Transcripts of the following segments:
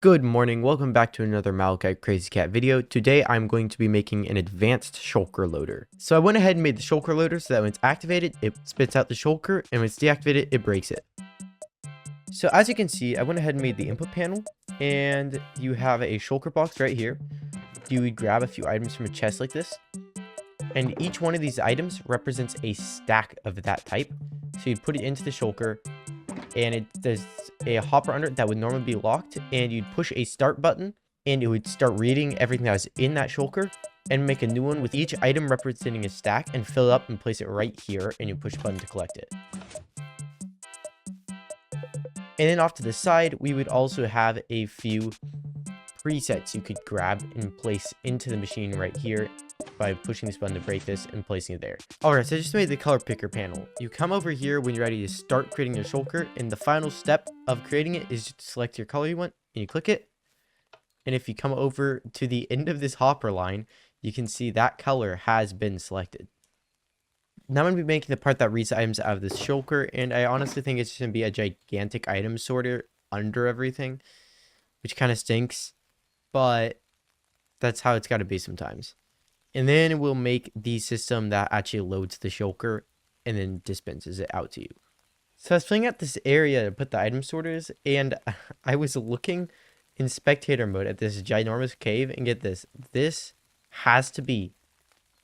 Good morning, welcome back to another Malachite Crazy Cat video. Today I'm going to be making an advanced shulker loader. So I went ahead and made the shulker loader so that when it's activated, it spits out the shulker, and when it's deactivated, it breaks it. So as you can see, I went ahead and made the input panel, and you have a shulker box right here. You would grab a few items from a chest like this, and each one of these items represents a stack of that type. So you'd put it into the shulker, and there's a hopper under it that would normally be locked, and you'd push a start button and it would start reading everything that was in that shulker and make a new one with each item representing a stack and fill it up and place it right here, and you push a button to collect it. And then off to the side, we would also have a few presets you could grab and place into the machine right here by pushing this button to break this and placing it there. Alright, so I just made the color picker panel. You come over here when you're ready to start creating your shulker, and the final step of creating it is to select your color you want, and you click it. And if you come over to the end of this hopper line, you can see that color has been selected. Now I'm going to be making the part that reads items out of this shulker, and I honestly think it's going to be a gigantic item sorter under everything, which kind of stinks, but that's how it's got to be sometimes. And then we'll make the system that actually loads the shulker and then dispenses it out to you. So I was filling out this area to put the item sorters, and I was looking in spectator mode at this ginormous cave, and get this. This has to be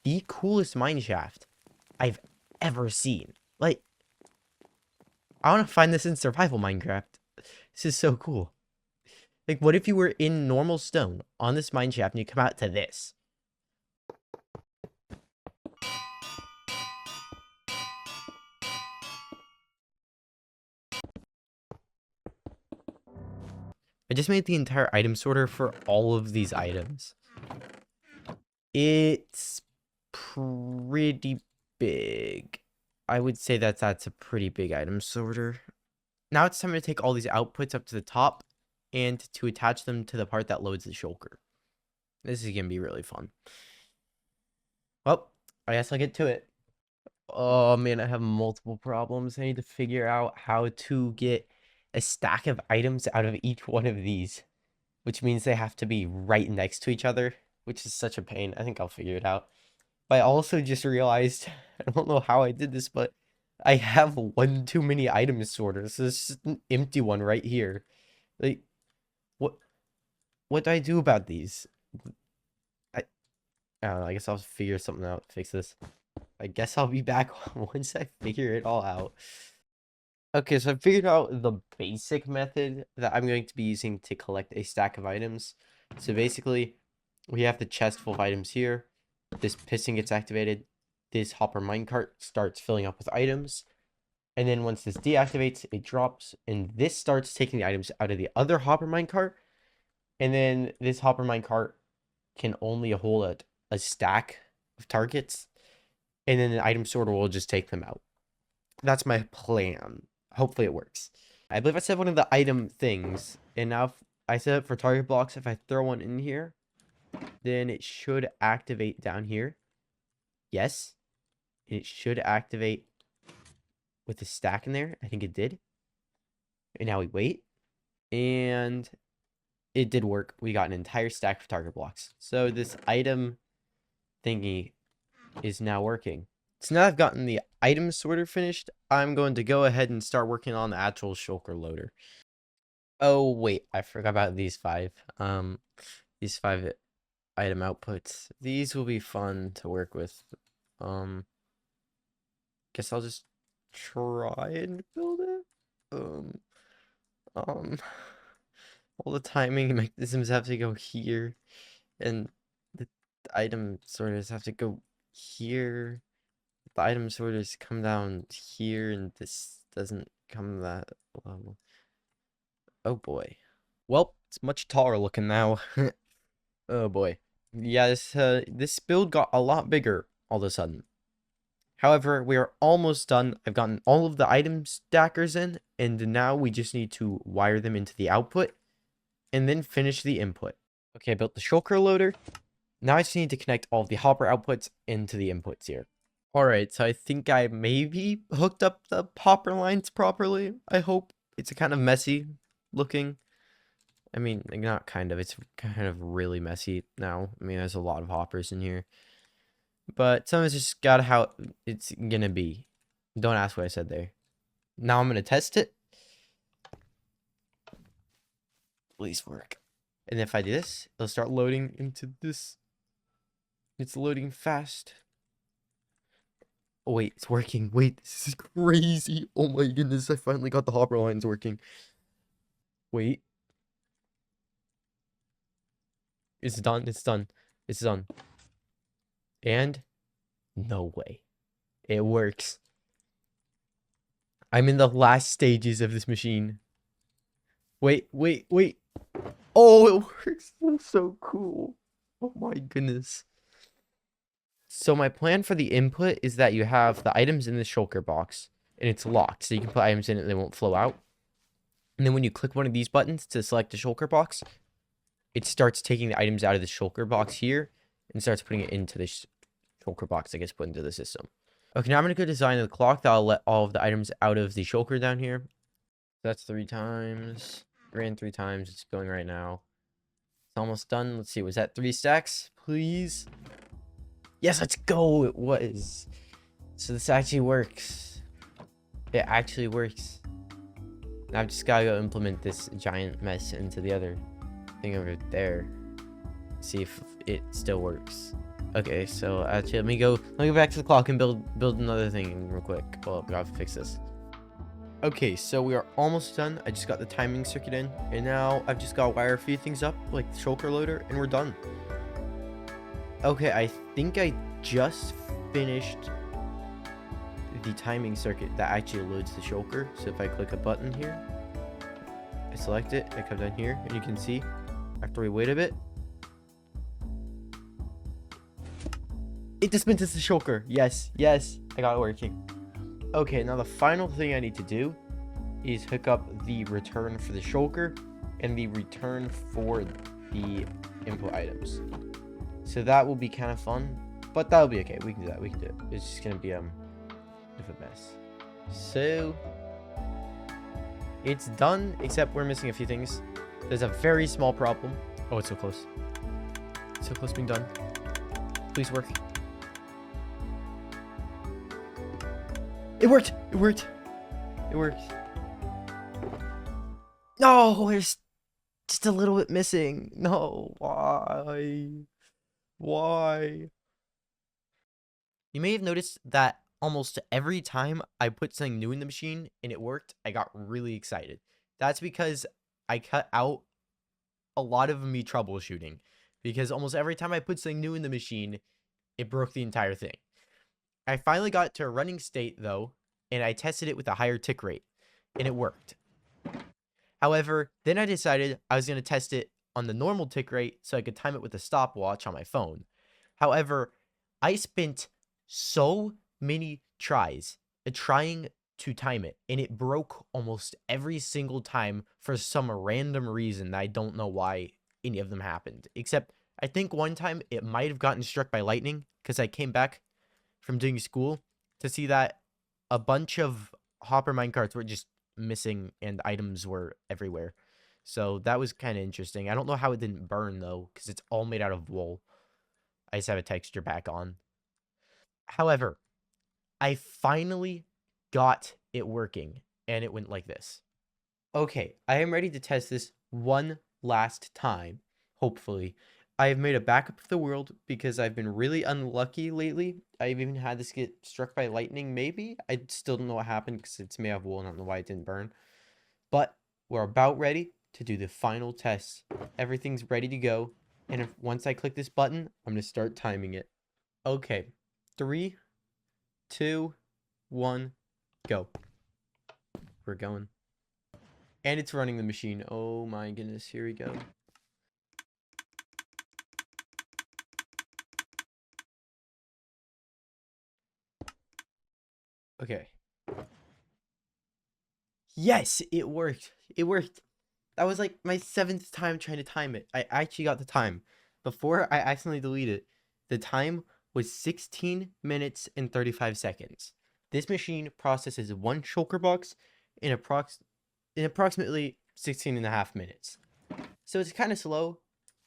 the coolest mine shaft I've ever seen. Like, I want to find this in survival Minecraft. This is so cool. Like, what if you were in normal stone on this mine shaft and you come out to this? I just made the entire item sorter for all of these items. It's pretty big. I would say that's a pretty big item sorter. Now it's time to take all these outputs up to the top and to attach them to the part that loads the shulker. This is going to be really fun. Well, I guess I'll get to it. Oh man, I have multiple problems. I need to figure out how to get a stack of items out of each one of these, which means they have to be right next to each other, which is such a pain. I think I'll figure it out. But I also just realized, I don't know how I did this, but I have one too many item sorters. So this is an empty one right here. Like, what do I do about these? I don't know, I guess I'll figure something out to fix this. I guess I'll be back once I figure it all out. Okay, so I figured out the basic method that I'm going to be using to collect a stack of items. So basically, we have the chest full of items here. This piston gets activated. This hopper minecart starts filling up with items. And then once this deactivates, it drops. And this starts taking the items out of the other hopper minecart. And then this hopper minecart can only hold a stack of targets. And then the item sorter will just take them out. That's my plan. Hopefully it works. I believe I said one of the item things. And now if I set it for target blocks. If I throw one in here, then it should activate down here. Yes. It should activate with the stack in there. I think it did. And now we wait. And it did work. We got an entire stack of target blocks. So this item thingy is now working. So now I've gotten the item sorter finished, I'm going to go ahead and start working on the actual shulker loader. Oh wait, I forgot about these five. These 5 item outputs. These will be fun to work with. Guess I'll just try and build it. All the timing mechanisms have to go here, and the item sorters have to go here. The item sorters come down here, and this doesn't come that level. Oh boy. Well, it's much taller looking now. Oh boy. Yeah, this build got a lot bigger all of a sudden. However, we are almost done. I've gotten all of the item stackers in, and now we just need to wire them into the output and then finish the input. Okay, I built the shulker loader. Now I just need to connect all of the hopper outputs into the inputs here. Alright, so I think I maybe hooked up the hopper lines properly, I hope. It's kind of messy looking. I mean, like, not kind of. It's kind of really messy now. I mean, there's a lot of hoppers in here. But some of it's just got how it's gonna be. Don't ask what I said there. Now I'm gonna test it. Please work. And if I do this, it'll start loading into this. It's loading fast. Oh, wait, it's working. Wait, this is crazy. Oh my goodness, I finally got the hopper lines working. Wait. It's done. It's done. It's done. And no way. It works. I'm in the last stages of this machine. Wait, wait, wait. Oh, it works. That's so cool. Oh my goodness. So my plan for the input is that you have the items in the shulker box and it's locked. So you can put items in it and they won't flow out. And then when you click one of these buttons to select the shulker box, it starts taking the items out of the shulker box here and starts putting it into the shulker box that gets put into the system. Okay, now I'm going to go design the clock that'll let all of the items out of the shulker down here. That's 3 times. Ran 3 times. It's going right now. It's almost done. Let's see. Was that 3 stacks? Please. Yes, let's go. It was. So this actually works. It actually works. Now I've just got to go implement this giant mess into the other thing over there. See if it still works. Okay, so actually let me go back to the clock and build another thing real quick. Well, I have to fix this. Okay, so we are almost done. I just got the timing circuit in, and now I've just got to wire a few things up, like the shulker loader, and we're done. Okay, I think I just finished the timing circuit that actually loads the shulker. So if I click a button here, I select it, I come down here, and you can see after we wait a bit, it dispenses the shulker. Yes, yes, I got it working. Okay, now the final thing I need to do is hook up the return for the shulker and the return for the input items. So that will be kind of fun, but that'll be okay. We can do that. We can do it. It's just gonna be a mess. So it's done, except we're missing a few things. There's a very small problem. Oh, it's so close. So close to being done. Please work. It worked. It worked. It worked. No, there's just a little bit missing. No, why? Why? You may have noticed that almost every time I put something new in the machine and it worked, I got really excited. That's because I cut out a lot of me troubleshooting. Because almost every time I put something new in the machine, it broke the entire thing. I finally got it to a running state, though, and I tested it with a higher tick rate, and it worked. However, then I decided I was going to test it on the normal tick rate so I could time it with a stopwatch on my phone. However, I spent so many tries trying to time it, and it broke almost every single time for some random reason that I don't know why any of them happened. Except, I think one time it might have gotten struck by lightning because I came back from doing school to see that a bunch of hopper minecarts were just missing and items were everywhere. So that was kind of interesting. I don't know how it didn't burn though, because it's all made out of wool. I just have a texture back on. However, I finally got it working, and it went like this. Okay, I am ready to test this one last time, hopefully. I have made a backup of the world because I've been really unlucky lately. I've even had this get struck by lightning, maybe. I still don't know what happened because it's made of wool and I don't know why it didn't burn. But we're about ready to do the final test. Everything's ready to go. And once I click this button, I'm going to start timing it. Okay, 3, 2, 1, go. We're going. And it's running the machine. Oh my goodness, here we go. Okay. Yes, it worked. It worked. That was like my 7th time trying to time it. I actually got the time. Before I accidentally deleted it, the time was 16 minutes and 35 seconds. This machine processes 1 shulker box in approximately 16 and a half minutes. So it's kind of slow,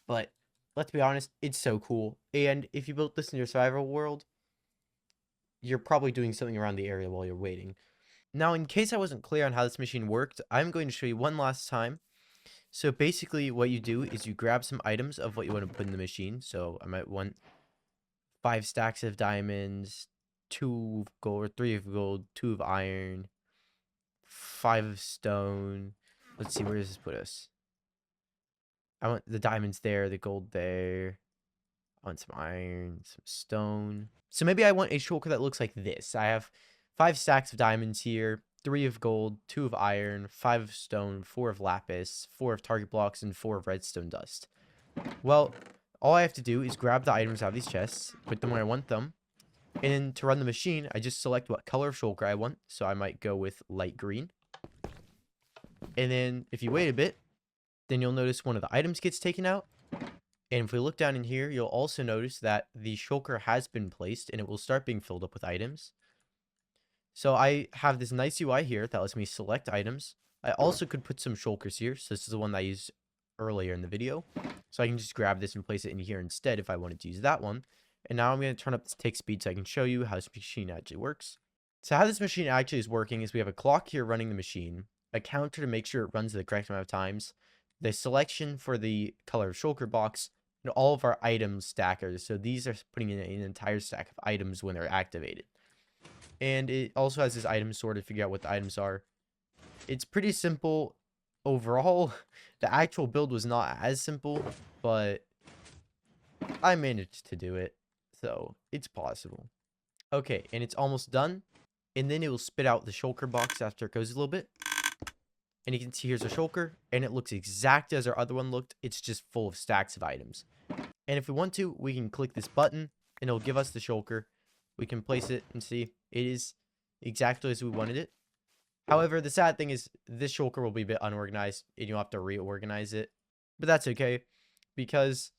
but let's be honest, it's so cool. And if you built this in your survival world, you're probably doing something around the area while you're waiting. Now, in case I wasn't clear on how this machine worked, I'm going to show you one last time. So basically what you do is you grab some items of what you want to put in the machine. So I might want 5 stacks of diamonds, 2 of gold, or 3 of gold, 2 of iron, 5 of stone. Let's see, where does this put us? I want the diamonds there, the gold there. I want some iron, some stone. So maybe I want a shulker that looks like this. I have 5 stacks of diamonds here, 3 of gold, 2 of iron, 5 of stone, 4 of lapis, 4 of target blocks, and 4 of redstone dust. Well, all I have to do is grab the items out of these chests, put them where I want them, and then to run the machine, I just select what color of shulker I want. So I might go with light green. And then if you wait a bit, then you'll notice one of the items gets taken out. And if we look down in here, you'll also notice that the shulker has been placed and it will start being filled up with items. So I have this nice UI here that lets me select items. I also could put some shulkers here. So this is the one that I used earlier in the video. So I can just grab this and place it in here instead if I wanted to use that one. And now I'm going to turn up this tick speed so I can show you how this machine actually works. So how this machine actually is working is we have a clock here running the machine, a counter to make sure it runs the correct amount of times, the selection for the color of shulker box, and all of our item stackers. So these are putting in an entire stack of items when they're activated. And it also has this item sort to figure out what the items are. It's pretty simple overall. The actual build was not as simple, but I managed to do it. So it's possible. Okay, and it's almost done. And then it will spit out the shulker box after it goes a little bit. And you can see here's a shulker, and it looks exactly as our other one looked. It's just full of stacks of items. And if we want to, we can click this button, and it'll give us the shulker. We can place it and see it is exactly as we wanted it. However, the sad thing is this shulker will be a bit unorganized, and you'll have to reorganize it. But that's okay, because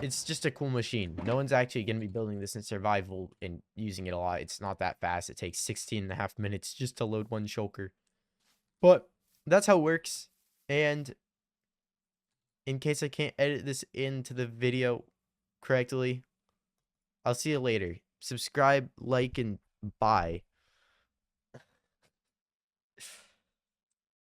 it's just a cool machine. No one's actually going to be building this in survival and using it a lot. It's not that fast. It takes 16.5 minutes just to load one shulker. But that's how it works. And in case I can't edit this into the video correctly, I'll see you later. Subscribe, like, and bye.